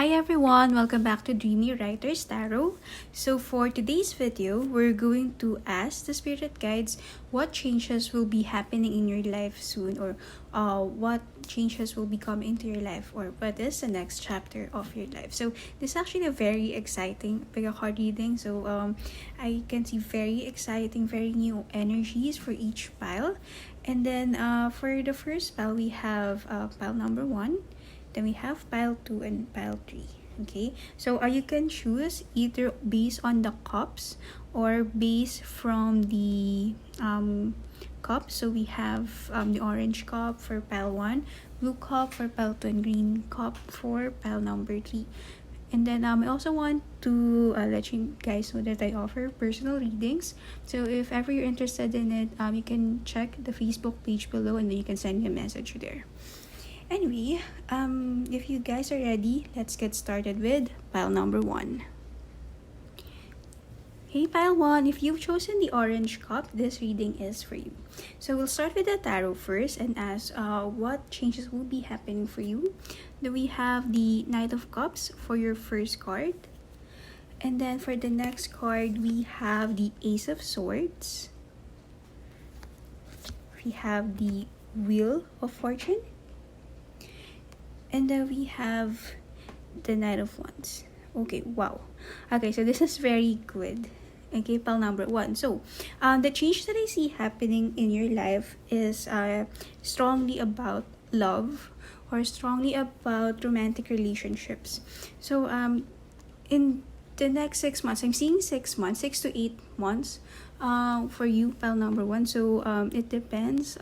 Hi everyone! Welcome back to Dreamy Writers Tarot. So for today's video, we're going to ask the spirit guides what changes will be happening in your life soon, or what changes will be coming into your life, or what is the next chapter of your life. So this is actually a very exciting card reading. So I can see very exciting, very new energies for each pile. And then for the first pile, we have pile number 1. Then we have pile 2 and pile 3. Okay, so you can choose either based on the cups or based from the cups. So we have the orange cup for pile 1, blue cup for pile 2, and green cup for pile number 3. And then I also want to let you guys know that I offer personal readings. So if ever you're interested in it, you can check the Facebook page below, and then you can send me a message there. Anyway, if you guys are ready, let's get started with pile number 1. Hey pile 1, if you've chosen the orange cup, this reading is for you. So we'll start with the tarot first and ask what changes will be happening for you. Then we have the Knight of Cups for your first card. And then for the next card, we have the Ace of Swords. We have the Wheel of Fortune. And then we have the Knight of Wands. Okay, wow. Okay, so this is very good. Okay, pile number 1. So, the change that I see happening in your life is strongly about love or strongly about romantic relationships. So, in the next 6 months, I'm seeing 6 months, 6 to 8 months for you, pile number 1. So, it depends.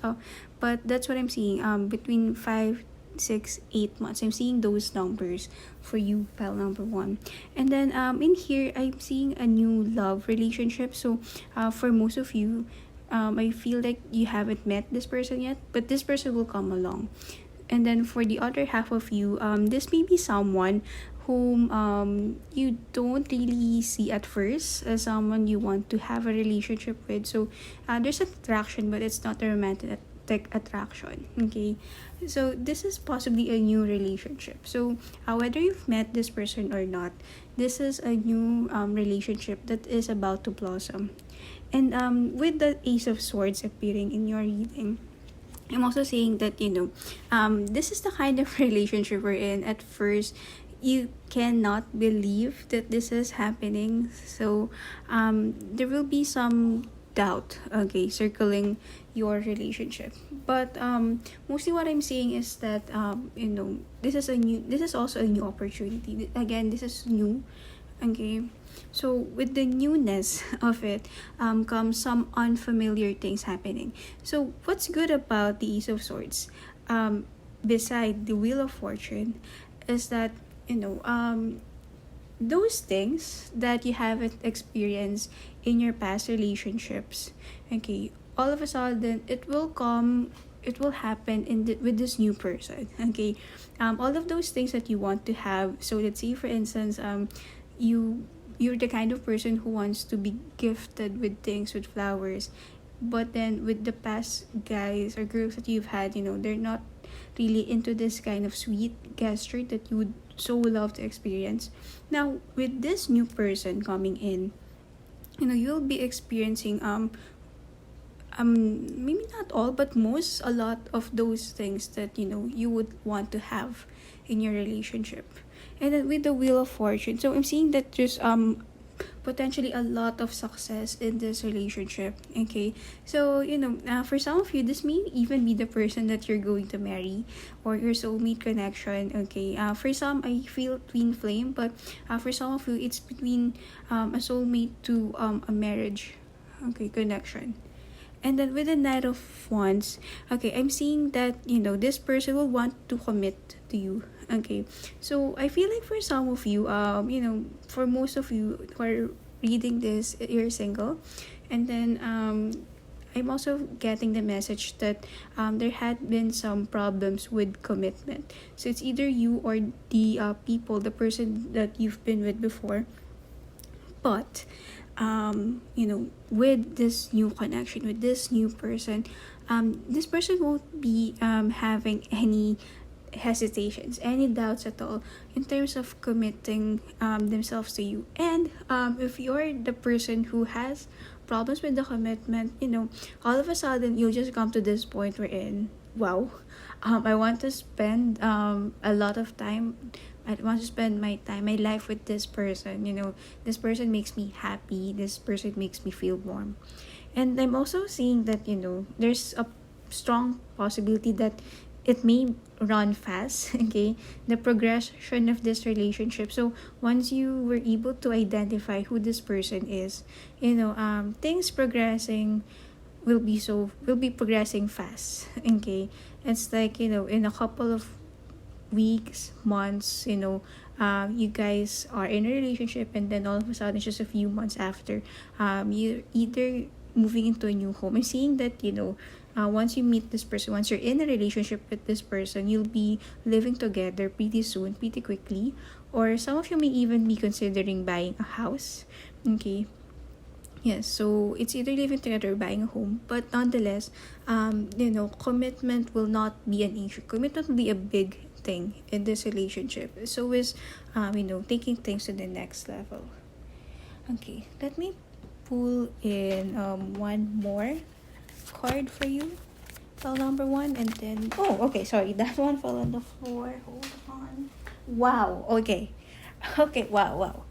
But that's what I'm seeing. Between 5, 6, 8 months. I'm seeing those numbers for you, pile number 1. And then in here, I'm seeing a new love relationship. So for most of you, I feel like you haven't met this person yet, but this person will come along. And then for the other half of you, this may be someone whom you don't really see at first as someone you want to have a relationship with. So there's attraction, but it's not a romantic attraction. Okay, so this is possibly a new relationship. So whether you've met this person or not, this is a new relationship that is about to blossom. And with the Ace of Swords appearing in your reading, I'm also saying that this is the kind of relationship we're in. At first, you cannot believe that this is happening. So there will be some doubt, okay, circling your relationship. But mostly what I'm seeing is that this is also a new opportunity. Again, this is new. Okay, so with the newness of it comes some unfamiliar things happening. So what's good about the Ace of Swords, beside the Wheel of Fortune, is that those things that you haven't experienced in your past relationships, okay, all of a sudden it will happen with this new person. Okay, all of those things that you want to have. So let's say, for instance, you're the kind of person who wants to be gifted with things, with flowers, but then with the past guys or girls that you've had, they're not really into this kind of sweet gesture that you would so love to experience. Now with this new person coming in, you'll be experiencing maybe not all, but a lot of those things that you would want to have in your relationship. And then with the Wheel of Fortune, so I'm seeing that there's potentially a lot of success in this relationship. Okay, so for some of you, this may even be the person that you're going to marry, or your soulmate connection. Okay, for some, I feel twin flame, but for some of you, it's between a soulmate to a marriage, okay, connection. And then with the Knight of Wands, okay, I'm seeing that this person will want to commit to you. Okay, so I feel like for some of you, for most of you who are reading this, you're single. And then I'm also getting the message that there had been some problems with commitment. So it's either you or the person that you've been with before. But with this new connection, with this new person, this person won't be having hesitations, any doubts at all in terms of committing themselves to you. And if you're the person who has problems with the commitment, all of a sudden you'll just come to this point wherein, wow, I want to spend a lot of time. I want to spend my life with this person. This person makes me happy. This person makes me feel warm. And I'm also seeing that, there's a strong possibility that it may run fast, okay? The progression of this relationship. So once you were able to identify who this person is, things progressing will be progressing fast, okay? It's like, in a couple of weeks, months, you guys are in a relationship, and then all of a sudden, just a few months after, you're either moving into a new home. I'm seeing that, once you meet this person, once you're in a relationship with this person, you'll be living together pretty soon, pretty quickly. Or some of you may even be considering buying a house, okay? Yes, so it's either living together or buying a home. But nonetheless, commitment will not be an issue. Commitment will be a big thing in this relationship. So is, taking things to the next level. Okay, let me pull in one more card for you. File number 1, and then okay, sorry, that one fell on the floor. Hold on. Wow. Okay. Wow.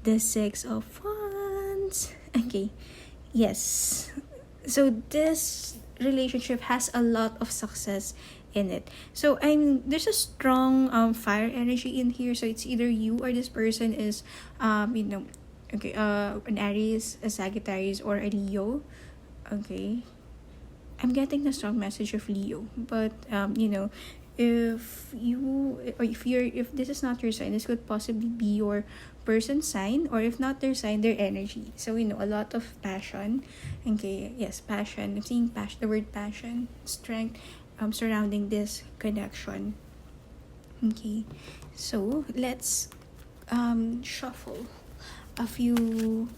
The 6 of Wands. Okay. Yes. So this relationship has a lot of success in it. So there's a strong fire energy in here. So it's either you or this person is an Aries, a Sagittarius, or a Leo. Okay. I'm getting the strong message of Leo, but if this is not your sign, this could possibly be your person's sign, or if not their sign, their energy. So a lot of passion. Okay, yes, passion. I'm seeing passion, the word passion, strength, surrounding this connection. Okay, so let's shuffle a few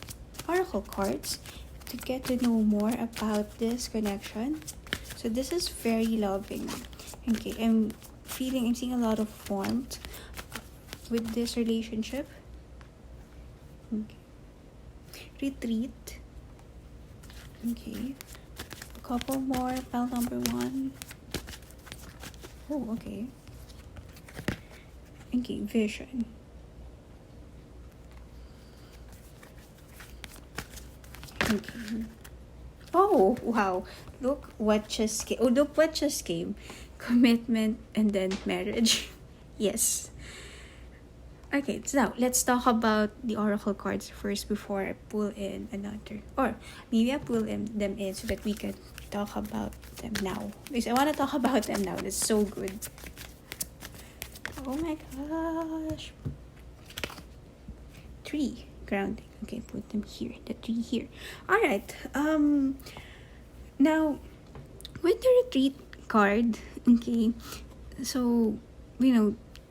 oracle cards to get to know more about this connection. So this is very loving. Okay, I'm seeing a lot of warmth with this relationship. Okay. Retreat. Okay. A couple more. Pile number 1. Oh, okay. Okay, vision. Okay. Oh, wow. Look what just came. Commitment and then marriage. Yes. Okay, so now let's talk about the oracle cards first before I pull in another. Or maybe I pull them in so that we can talk about them now. Because I want to talk about them now. That's so good. Oh my gosh. 3. Grounding. Okay, put them here. The 3 here. Alright. Now, with the retreat card, okay, so,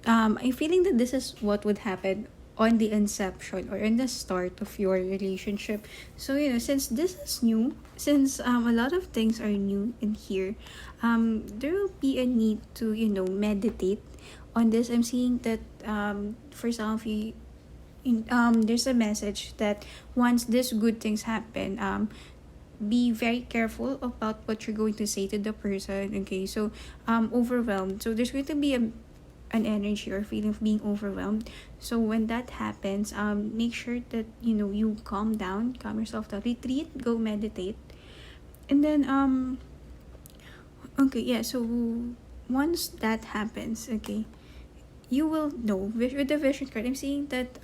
I'm feeling that this is what would happen on the inception or in the start of your relationship. So, since this is new, since a lot of things are new in here, there will be a need to, meditate on this. I'm seeing that for some of you, there's a message that once these good things happen, be very careful about what you're going to say to the person. Okay, so overwhelmed. So there's going to be an energy or feeling of being overwhelmed. So when that happens, make sure that you calm down, calm yourself down, retreat, go meditate, and then okay, yeah. So once that happens, okay, you will know with the vision card. I'm seeing that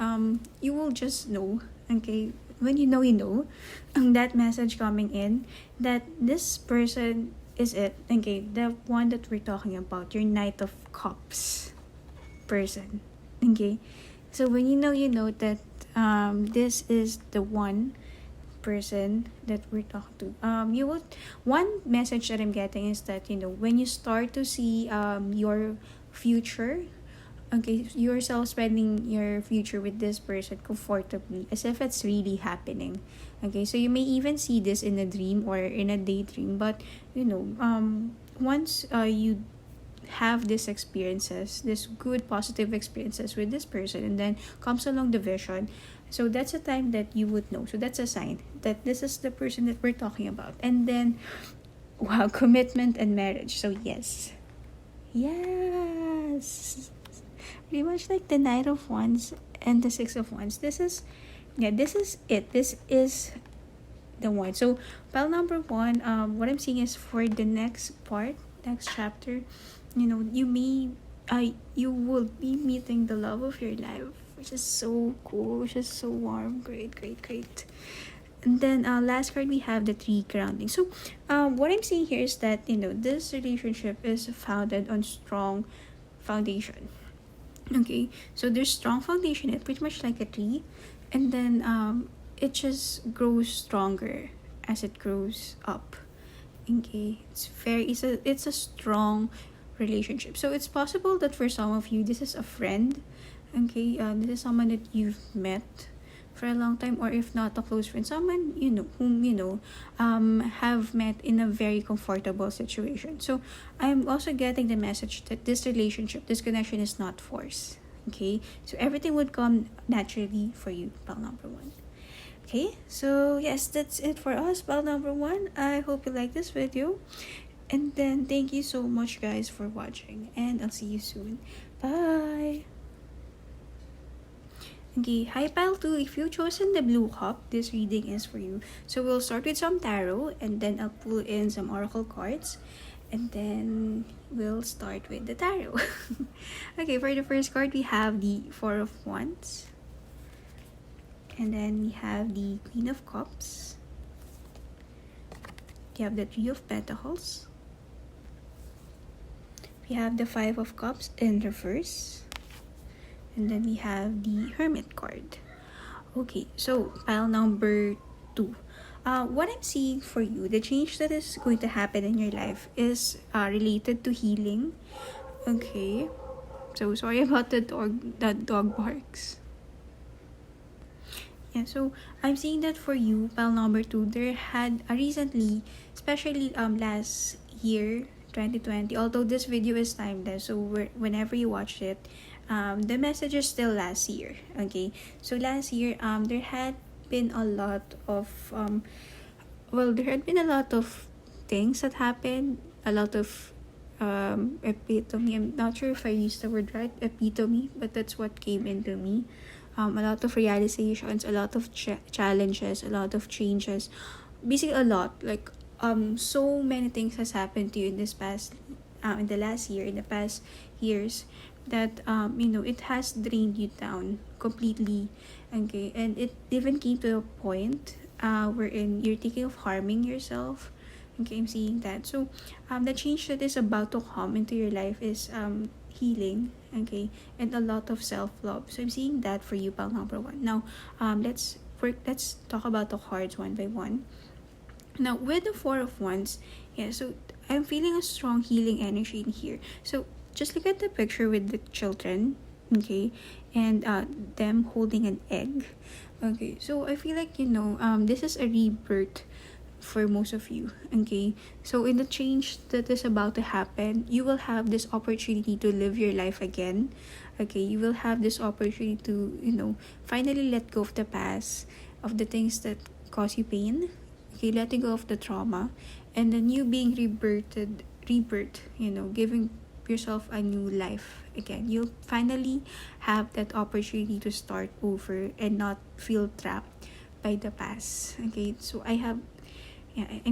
you will just know. Okay, when you know, that message coming in that this person is it. Okay, the one that we're talking about, your Knight of Cups person. Okay, so when you know that this is the one person that we're talking to. You will, one message that I'm getting is that when you start to see your future, okay, yourself spending your future with this person comfortably as if it's really happening. Okay, so you may even see this in a dream or in a daydream, but once you have these experiences, this good positive experiences with this person, and then comes along the vision. So that's a time that you would know. So that's a sign that this is the person that we're talking about. And then, wow, commitment and marriage. So yes. Yes. Pretty much like the Knight of Wands and the Six of Wands. This is, yeah, this is it. This is the one. So pile number one, what I'm seeing is for the next part, next chapter, you will be meeting the love of your life, which is so cool, which is so warm. Great, great, great. And then last card we have the Three grounding. So what I'm seeing here is that this relationship is founded on strong foundation. Okay, so there's strong foundation. It's pretty much like a tree, and then it just grows stronger as it grows up. Okay, it's a strong relationship. So it's possible that for some of you this is a friend. Okay, this is someone that you've met for a long time, or if not a close friend, someone whom have met in a very comfortable situation. So I'm also getting the message that this relationship, this connection is not forced. Okay, so everything would come naturally for you, pal number one. Okay, so yes, that's it for us, pal number one. I hope you like this video, and then thank you so much guys for watching, and I'll see you soon. Bye. Okay, hi pile 2, if you've chosen the blue cup, this reading is for you. So we'll start with some tarot, and then I'll pull in some oracle cards, and then we'll start with the tarot. Okay, for the first card, we have the Four of Wands, and then we have the Queen of Cups, we have the Three of Pentacles, we have the Five of Cups in reverse, and then we have the Hermit card. Okay, so pile number 2. What I'm seeing for you, the change that is going to happen in your life is related to healing. Okay, so sorry about the dog barks. Yeah, so I'm seeing that for you, pile number 2, there had recently, especially last year, 2020, although this video is timeless, so whenever you watch it, the message is still last year. Okay, so last year there had been a lot of things that happened, a lot of epitome. I'm not sure if I used the word right, epitome, but that's what came into me. A lot of realizations, a lot of challenges, a lot of changes, basically a lot, like so many things has happened to you in this past in the last year, in the past years, that it has drained you down completely. Okay, and it even came to a point wherein you're thinking of harming yourself. Okay, I'm seeing that. So the change that is about to come into your life is healing, okay, and a lot of self-love. So I'm seeing that for you, pal number 1. Now let's talk about the cards one by one. Now with the Four of Wands, yeah, so I'm feeling a strong healing energy in here. So just look at the picture with the children, okay, and them holding an egg. Okay, so I feel like this is a rebirth for most of you. Okay, so in the change that is about to happen, you will have this opportunity to live your life again. Okay, you will have this opportunity to finally let go of the past, of the things that cause you pain. Okay, letting go of the trauma, and then you being rebirth, giving yourself a new life again. You'll finally have that opportunity to start over and not feel trapped by the past. Okay, so I'm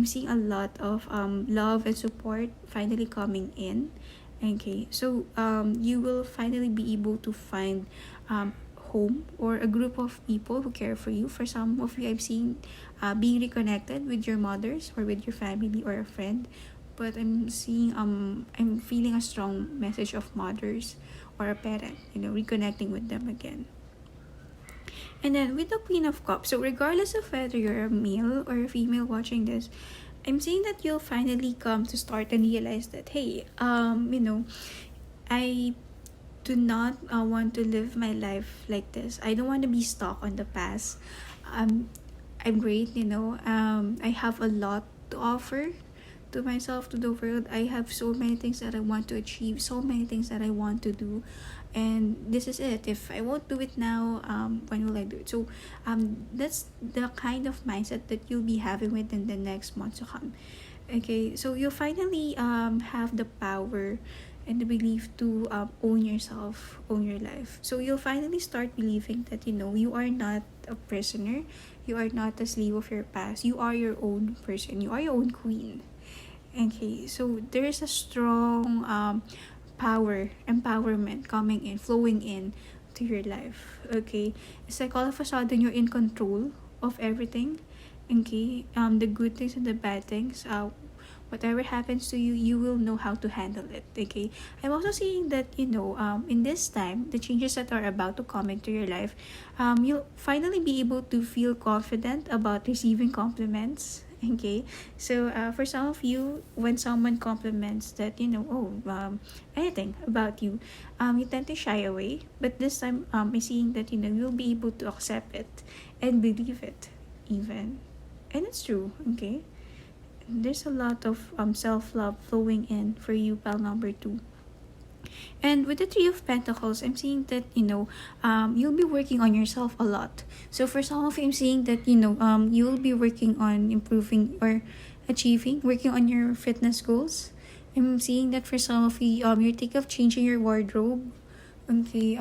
seeing a lot of love and support finally coming in. Okay, so you will finally be able to find home or a group of people who care for you. For some of you, I'm seeing being reconnected with your mothers or with your family or a friend. But I'm seeing I'm feeling a strong message of mothers or a parent, reconnecting with them again. And then with the Queen of Cups, so regardless of whether you're a male or a female watching this, I'm seeing that you'll finally come to start and realize that, hey, I do not want to live my life like this. I don't want to be stuck on the past. I'm great, I have a lot to offer to myself, to the world, I have so many things that I want to achieve, so many things that I want to do, and this is it. If I won't do it now, when will I do it? So that's the kind of mindset that you'll be having within the next months to come. Okay, so you'll finally have the power and the belief to own yourself, own your life. So you'll finally start believing that you are not a prisoner, you are not a slave of your past, you are your own person, you are your own queen. Okay, so there is a strong power, empowerment coming in, flowing in to your life. Okay, it's like all of a sudden you're in control of everything. Okay, the good things and the bad things. Whatever happens to you, you will know how to handle it. Okay, I'm also seeing that in this time, the changes that are about to come into your life, you'll finally be able to feel confident about receiving compliments. Okay, so for some of you, when someone compliments that anything about you, you tend to shy away. But this time, I'm seeing that you'll be able to accept it and believe it, even, and it's true. Okay, there's a lot of self-love flowing in for you, pal number 2. And with the Three of Pentacles, I'm seeing that you'll be working on yourself a lot. So for some of you, I'm seeing that you will be working on improving or achieving, working on your fitness goals. I'm seeing that for some of you, you're thinking of changing your wardrobe. Okay,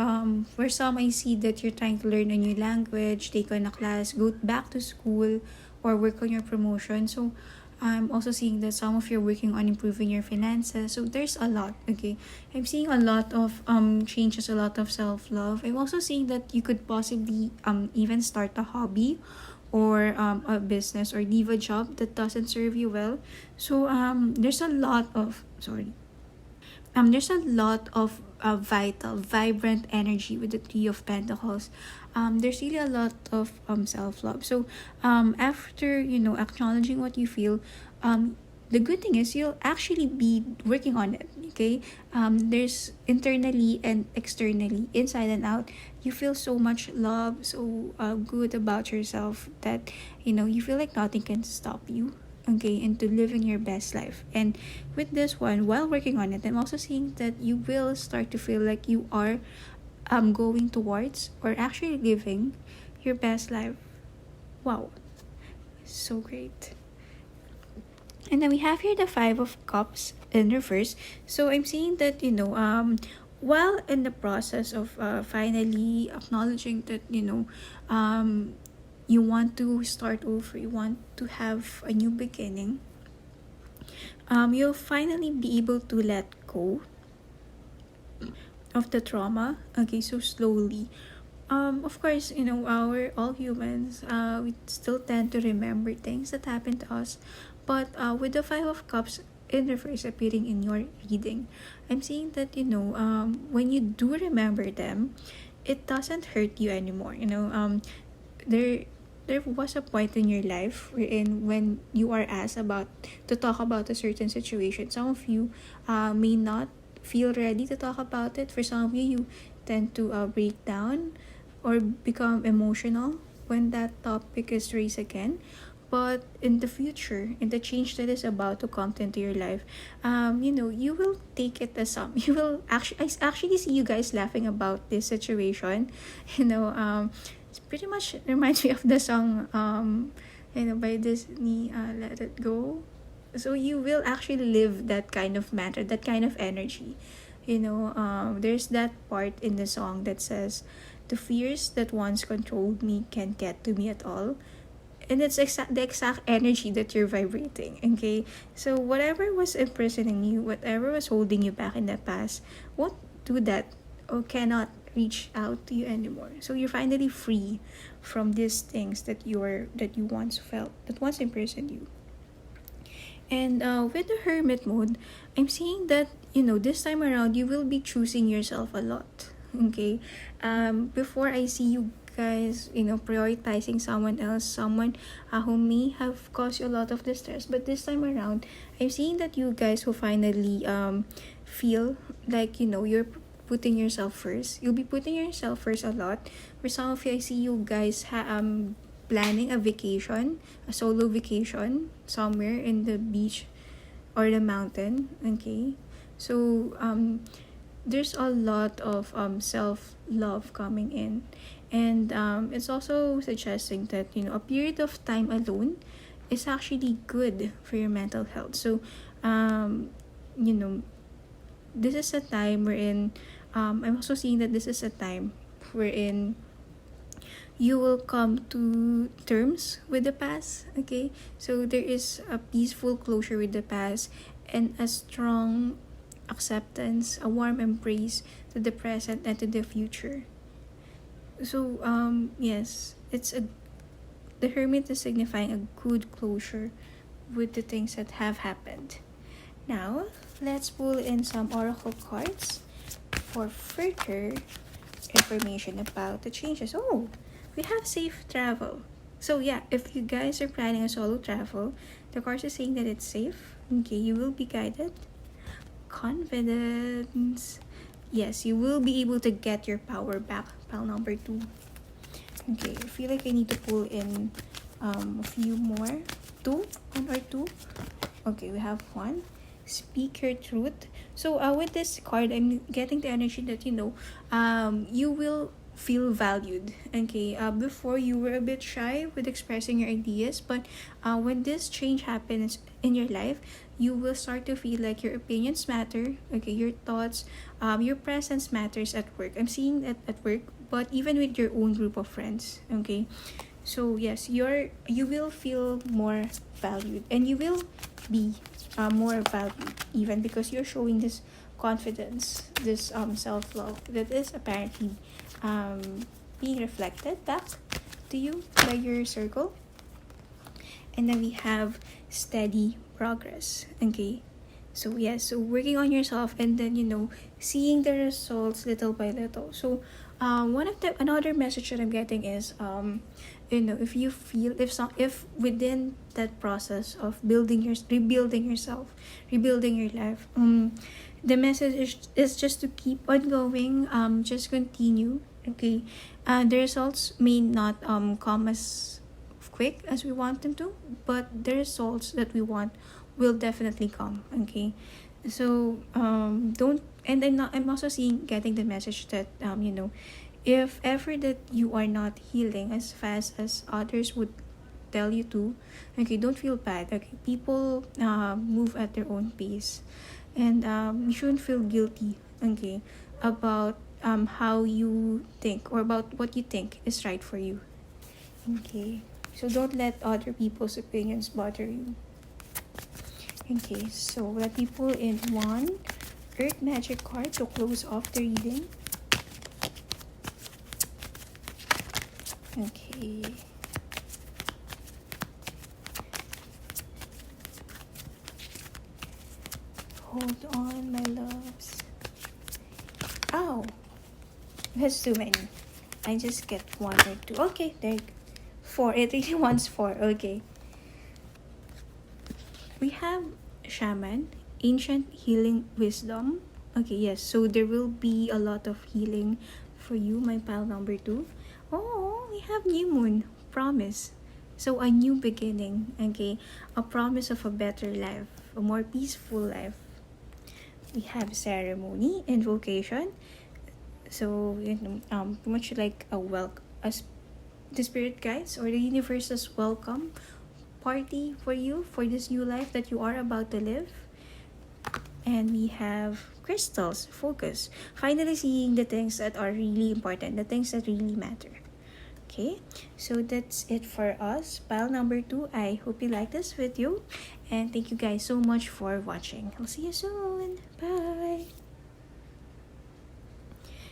for some, I see that you're trying to learn a new language, take on a class, go back to school, or work on your promotion. So I'm also seeing that some of you are working on improving your finances. So there's a lot. Okay, I'm seeing a lot of changes, a lot of self-love. I'm also seeing that you could possibly even start a hobby or a business or leave a job that doesn't serve you well. So there's a lot of vital, vibrant energy with the Three of Pentacles. There's really a lot of self-love. So after acknowledging what you feel, the good thing is you'll actually be working on it. Okay, there's internally and externally, inside and out, you feel so much love, so good about yourself that you feel like nothing can stop you, okay, into living your best life. And with this one, while working on it, I'm also seeing that you will start to feel like you are going towards or actually living your best life. Wow, so great. And then we have here the Five of Cups in reverse. So I'm seeing that while in the process of finally acknowledging that you want to start over, you want to have a new beginning, you'll finally be able to let go of the trauma. Okay, so slowly. Of course, we're all humans. We still tend to remember things that happened to us. But with the Five of Cups in reverse appearing in your reading, I'm seeing that, when you do remember them, it doesn't hurt you anymore. There was a point in your life wherein when you are asked to talk about a certain situation, some of you may not feel ready to talk about it. For some of you, you tend to break down or become emotional when that topic is raised again. But in the future, in the change that is about to come into your life, you will take it as some. You will I actually see you guys laughing about this situation. It pretty much reminds me of the song, by Disney, Let It Go. So you will actually live that kind of matter, that kind of energy. There's that part in the song that says, "The fears that once controlled me can't get to me at all." And it's the exact energy that you're vibrating. Okay, so whatever was imprisoning you, whatever was holding you back in the past, won't do that or cannot reach out to you anymore. So you're finally free from these things that you once felt, that once imprisoned you. And with the Hermit mode, I'm seeing that this time around you will be choosing yourself a lot. Okay, before, I see you guys prioritizing someone else, someone who may have caused you a lot of distress. But this time around, I'm seeing that you guys will finally feel like you're putting yourself first. You'll be putting yourself first a lot. For some of you, I see you guys planning a vacation, a solo vacation somewhere in the beach, or the mountain. Okay, so there's a lot of self-love coming in, and it's also suggesting that a period of time alone is actually good for your mental health. So you know this is a time wherein I'm also seeing that this is a time wherein you will come to terms with the past. Okay, so there is a peaceful closure with the past and a strong acceptance, a warm embrace to the present and to the future. So yes, the hermit is signifying a good closure with the things that have happened. Now let's pull in some oracle cards for further information about the changes. Oh, we have safe travel. So yeah, if you guys are planning a solo travel, the cards is saying that it's safe. Okay, you will be guided. Confidence. Yes, you will be able to get your power back. Pile number 2. Okay, I feel like I need to pull in a few more. One or two. Okay, we have one. Speak your truth. So with this card, I'm getting the energy that you will feel valued. Okay, before you were a bit shy with expressing your ideas, but when this change happens in your life, you will start to feel like your opinions matter. Okay, your thoughts, your presence matters at work. I'm seeing that at work, but even with your own group of friends. Okay, so yes, you will feel more valued, and you will be more valued, even because you're showing this confidence, this self-love that is apparently being reflected back to you by your circle. And then we have steady progress. Okay, so yes, so working on yourself, and then seeing the results little by little. So another message that I'm getting is if you feel, if within that process of rebuilding yourself, rebuilding your life, the message is just to keep on going, just continue. Okay, the results may not come as quick as we want them to, but the results that we want will definitely come. Okay, so don't, and I'm also getting the message that if ever that you are not healing as fast as others would tell you to, okay, don't feel bad. Okay, people move at their own pace, and you shouldn't feel guilty. Okay, about how you think, or about what you think is right for you. Okay, so don't let other people's opinions bother you. Okay, so let me pull in one Earth Magic card to close off the reading. Okay. Hold on, my loves. Oh, that's too many. I just get one or two. Okay, there. 4. It really wants 4. Okay. We have Shaman, Ancient Healing Wisdom. Okay, yes. So there will be a lot of healing for you, my pal number 2. Oh, we have New Moon, Promise. So a new beginning. Okay, a promise of a better life, a more peaceful life. We have Ceremony, Invocation. So much like the spirit guides or the universe's welcome party for you for this new life that you are about to live. And we have crystals, focus, finally seeing the things that are really important, the things that really matter. Okay, so that's it for us, pile number 2. I hope you like this video, and thank you guys so much for watching. I'll see you soon. Bye.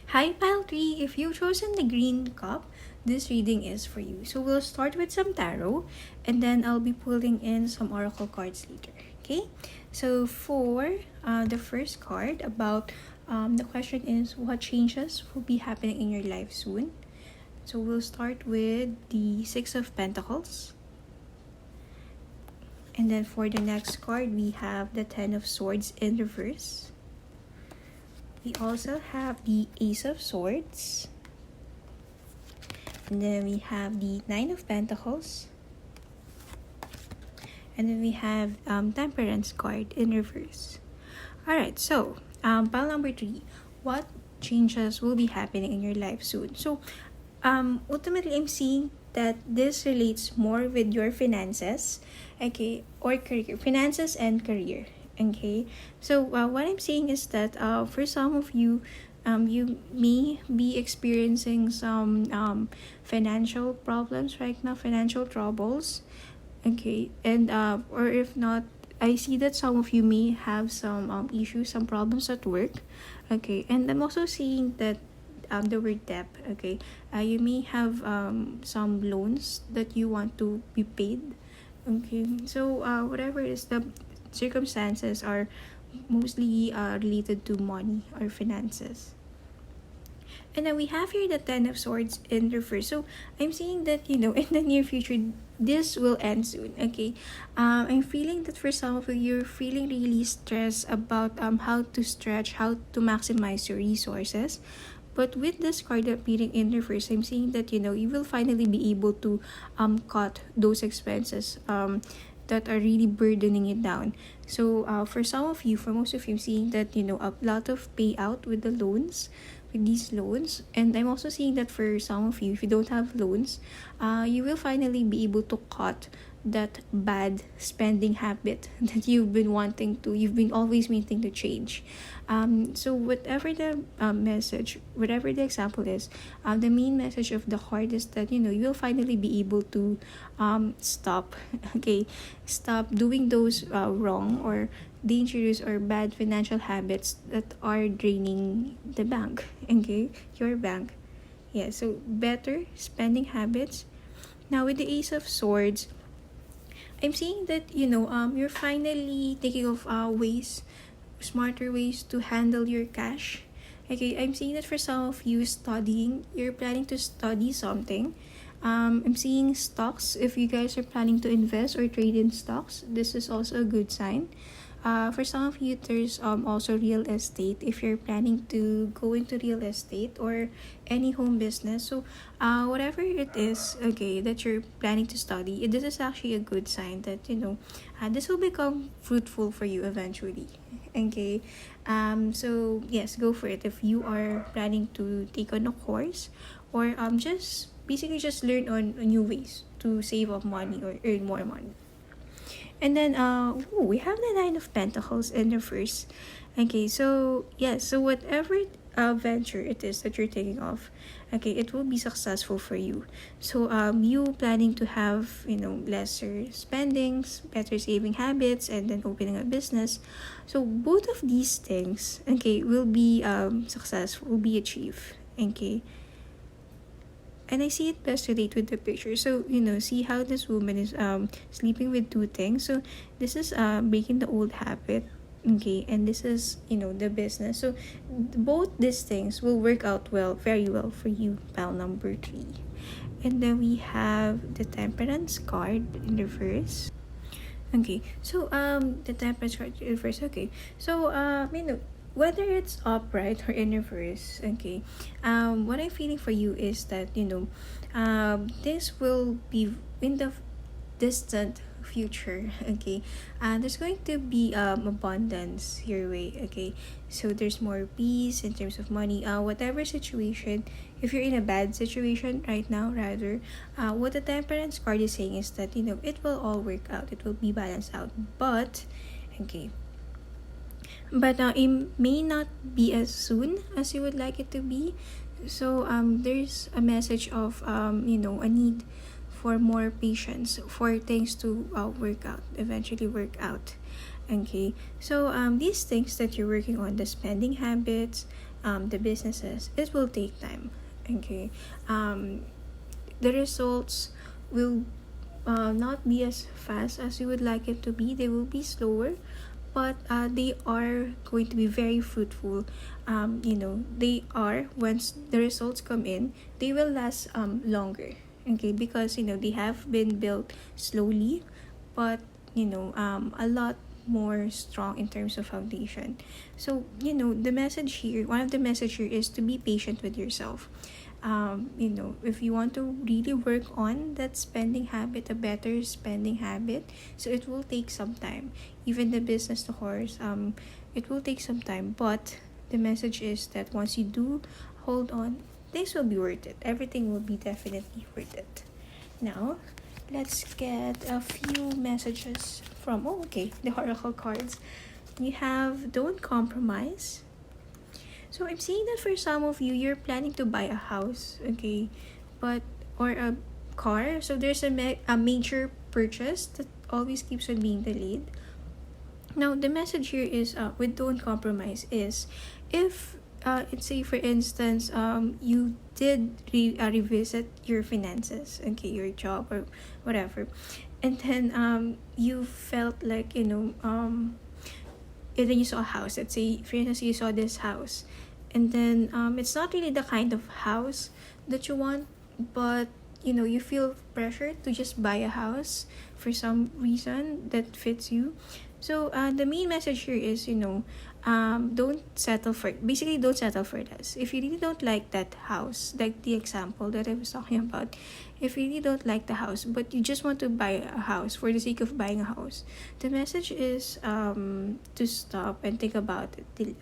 Hi pile 3, if you've chosen the green cup, this reading is for you. So we'll start with some tarot, and then I'll be pulling in some oracle cards later. Okay, so for the first card, about the question is, what changes will be happening in your life soon? So we'll start with the 6 of Pentacles, and then for the next card we have the 10 of Swords in reverse. We also have the Ace of Swords, and then we have the 9 of Pentacles, And then we have Temperance card in reverse. Alright, so pile number 3. What changes will be happening in your life soon? So ultimately, I'm seeing that this relates more with your finances, okay, or career. Finances and career, okay. So what I'm saying is that for some of you, you may be experiencing some financial problems right now, financial troubles, okay, and or if not, I see that some of you may have some issues, some problems at work, okay, and I'm also seeing that the word debt, okay, you may have some loans that you want to be paid, okay, so whatever it is, the circumstances are mostly related to money or finances. And then we have here the Ten of Swords in reverse. So I'm seeing that, in the near future, this will end soon. Okay. I'm feeling that for some of you, you're feeling really stressed about how to stretch, how to maximize your resources. But with this card appearing in reverse, I'm seeing that, you will finally be able to cut those expenses that are really burdening it down. So for some of you, for most of you, I'm seeing that, a lot of payout with the loans, with these loans. And I'm also seeing that for some of you, if you don't have loans, you will finally be able to cut that bad spending habit that you've been always wanting to change. So whatever the message, whatever the example is, the main message of the card is that, you will finally be able to stop, okay, stop doing those wrong or dangerous or bad financial habits that are draining the bank, okay, your bank. Yeah, so better spending habits. Now with the Ace of Swords, I'm seeing that, you're finally thinking of smarter ways to handle your cash. Okay, I'm seeing that for some of you studying, you're planning to study something. I'm seeing stocks. If you guys are planning to invest or trade in stocks, this is also a good sign. For some of you, there's also real estate. If you're planning to go into real estate or any home business, so whatever it is, okay, that you're planning to study, this is actually a good sign that this will become fruitful for you eventually. Okay, so yes, go for it. If you are planning to take on a course or just basically just learn on new ways to save up money or earn more money. And then we have the Nine of Pentacles in reverse. Okay, so yes, so whatever venture it is that you're taking off, okay, it will be successful for you. So you planning to have, lesser spendings, better saving habits, and then opening a business. So both of these things, okay, will be successful, will be achieved. Okay. And I see it best relate with the picture. So, see how this woman is sleeping with two things. So this is breaking the old habit. Okay, and this is, the business. So both these things will work out well, very well for you, pile number 3. And then we have the Temperance card in reverse. Okay, so the Temperance card in reverse. Okay, so whether it's upright or in reverse, okay, what I'm feeling for you is that this will be in the distant future, okay. There's going to be abundance your way, okay. So there's more peace in terms of money, whatever situation. If you're in a bad situation right now, rather, what the Temperance card is saying is that it will all work out, it will be balanced out. But okay, but it may not be as soon as you would like it to be. So there's a message of a need for more patience for things to eventually work out. Okay, so these things that you're working on, the spending habits, the businesses, it will take time. Okay, the results will not be as fast as you would like it to be. They will be slower, but they are going to be very fruitful. They are, once the results come in, they will last longer. Okay, because they have been built slowly, but a lot more strong in terms of foundation. So the message here, one of the message here is to be patient with yourself. if you want to really work on that spending habit, a better spending habit, so it will take some time. Even the business to horse, it will take some time, but the message is that once you do hold on, things will be worth it. Everything will be definitely worth it. Now, let's get a few messages from, the oracle cards. You have don't compromise. So I'm seeing that for some of you, you're planning to buy a house, okay, or a car. So there's a major purchase that always keeps on being delayed. Now the message here is with don't compromise is if let's say for instance you did revisit your finances, okay, your job or whatever, and then you felt like and then you saw a house. Let's say for instance you saw this house, and then it's not really the kind of house that you want, but you feel pressured to just buy a house for some reason that fits you. So the main message here is don't settle for less. If you really don't like that house, like the example that I was talking about, if you really don't like the house but you just want to buy a house for the sake of buying a house, the message is to stop and think about it.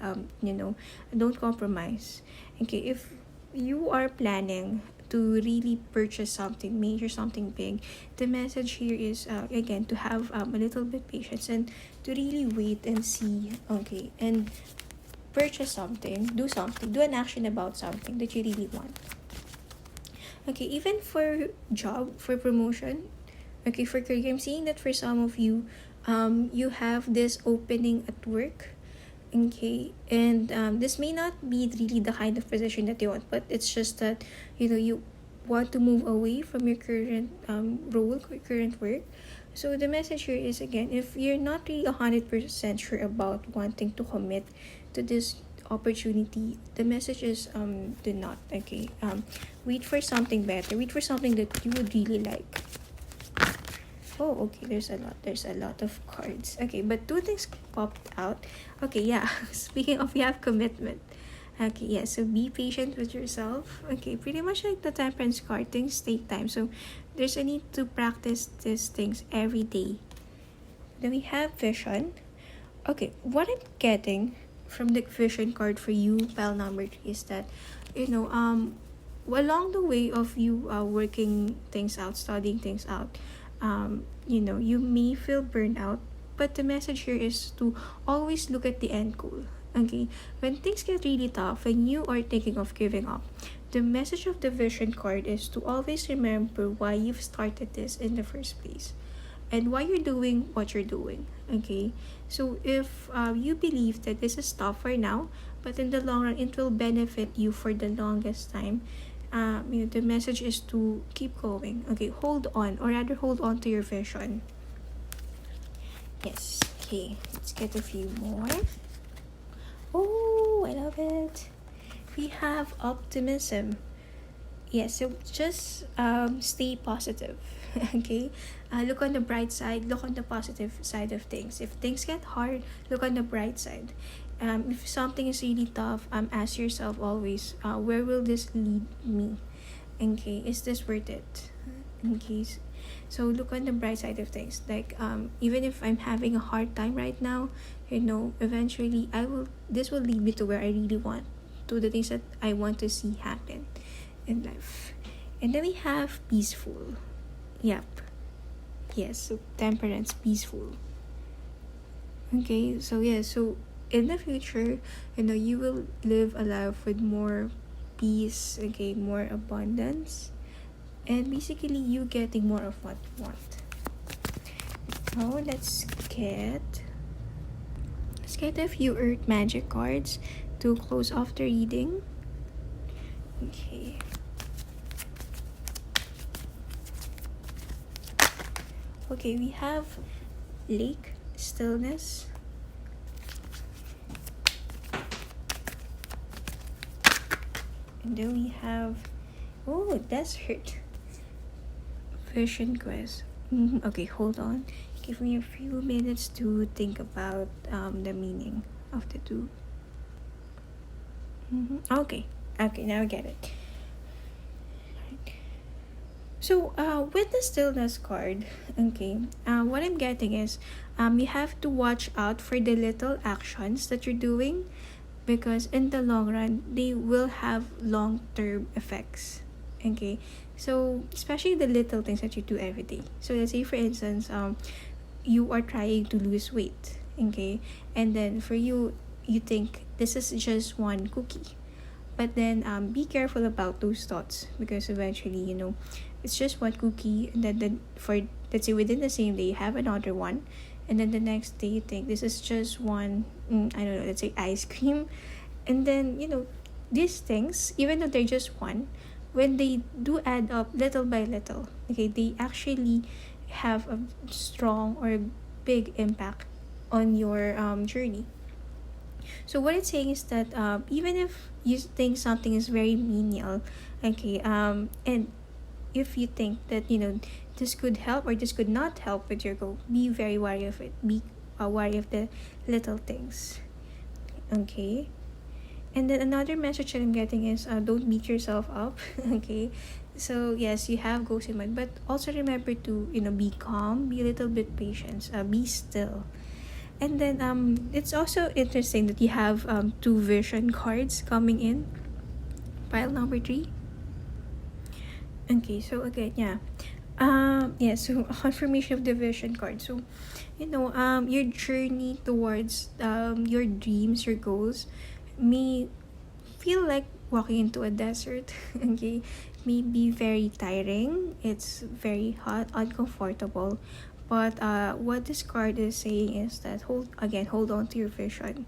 Don't compromise. Okay, if you are planning to really purchase something major, something big, the message here is again to have a little bit patience and to really wait and see, okay, and purchase something, do an action about something that you really want. Okay, even for job, for promotion, okay, for career, I'm seeing that for some of you, you have this opening at work. Okay, and this may not be really the kind of position that you want, but it's just that you want to move away from your current role, current work. So the message here is again, if you're not really 100% sure about wanting to commit to this opportunity, the message is do not. Okay, wait for something better, wait for something that you would really like. Oh, okay, there's a lot of cards. Okay, but two things popped out. Okay, yeah. Speaking of, you have commitment. Okay, yeah, so be patient with yourself. Okay, pretty much like the temperance card, things take time. So there's a need to practice these things every day. Then we have vision. Okay, what I'm getting from the vision card for you, pile number 3, is that, along the way of you working things out, studying things out, you may feel burned out, but the message here is to always look at the end goal. Okay, when things get really tough and you are thinking of giving up, the message of the vision card is to always remember why you've started this in the first place and why you're doing what you're doing. Okay, so if you believe that this is tough for now, but in the long run it will benefit you for the longest time, the message is to keep going. Okay, hold on, or rather hold on to your vision. Yes. Okay, let's get a few more. Oh, I love it. We have optimism. Yes, so just stay positive. Okay, look on the bright side, look on the positive side of things. If things get hard, look on the bright side. If something is really tough, ask yourself always, where will this lead me? Okay, is this worth it? Okay, so look on the bright side of things. Like even if I'm having a hard time right now, eventually this will lead me to where I really want, to the things that I want to see happen in life. And then we have peaceful. Yep. Yes, so temperance, peaceful. Okay, so yeah, so in the future, you will live a life with more peace, okay, more abundance, and basically you getting more of what you want. Now let's get a few earth magic cards to close off the reading. Okay. Okay, we have lake, stillness. And then we have desert, vision quest. Okay, hold on. Give me a few minutes to think about the meaning of the two. Okay, now I get it. So, with the stillness card, okay, what I'm getting is, you have to watch out for the little actions that you're doing, because in the long run, they will have long-term effects. Okay, so especially the little things that you do every day. So let's say, for instance, you are trying to lose weight, okay, and then for you, you think this is just one cookie, but then be careful about those thoughts, because eventually, it's just one cookie, and then for, let's say, within the same day you have another one, and then the next day you think this is just one, I don't know, let's say ice cream, and then these things, even though they're just one, when they do add up little by little, okay, they actually have a strong or big impact on your journey. So what it's saying is that, even if you think something is very menial, okay, and if you think that this could help or this could not help with your goal, be very wary of it. Be wary of the little things, okay. And then another message that I'm getting is, don't beat yourself up, okay. So yes, you have goals in mind, but also remember to be calm, be a little bit patient, be still. And then it's also interesting that you have two vision cards coming in pile number 3. Okay, so again, yeah. Yeah, so a confirmation of the vision card. So, your journey towards your dreams, your goals may feel like walking into a desert, okay? May be very tiring. It's very hot, uncomfortable. But what this card is saying is that, hold on to your vision.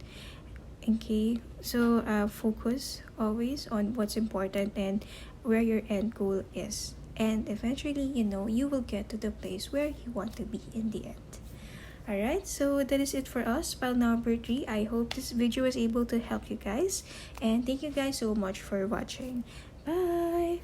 Okay, so focus always on what's important and where your end goal is. And eventually, you will get to the place where you want to be in the end. Alright, so that is it for us, pile number 3. I hope this video was able to help you guys. And thank you guys so much for watching. Bye!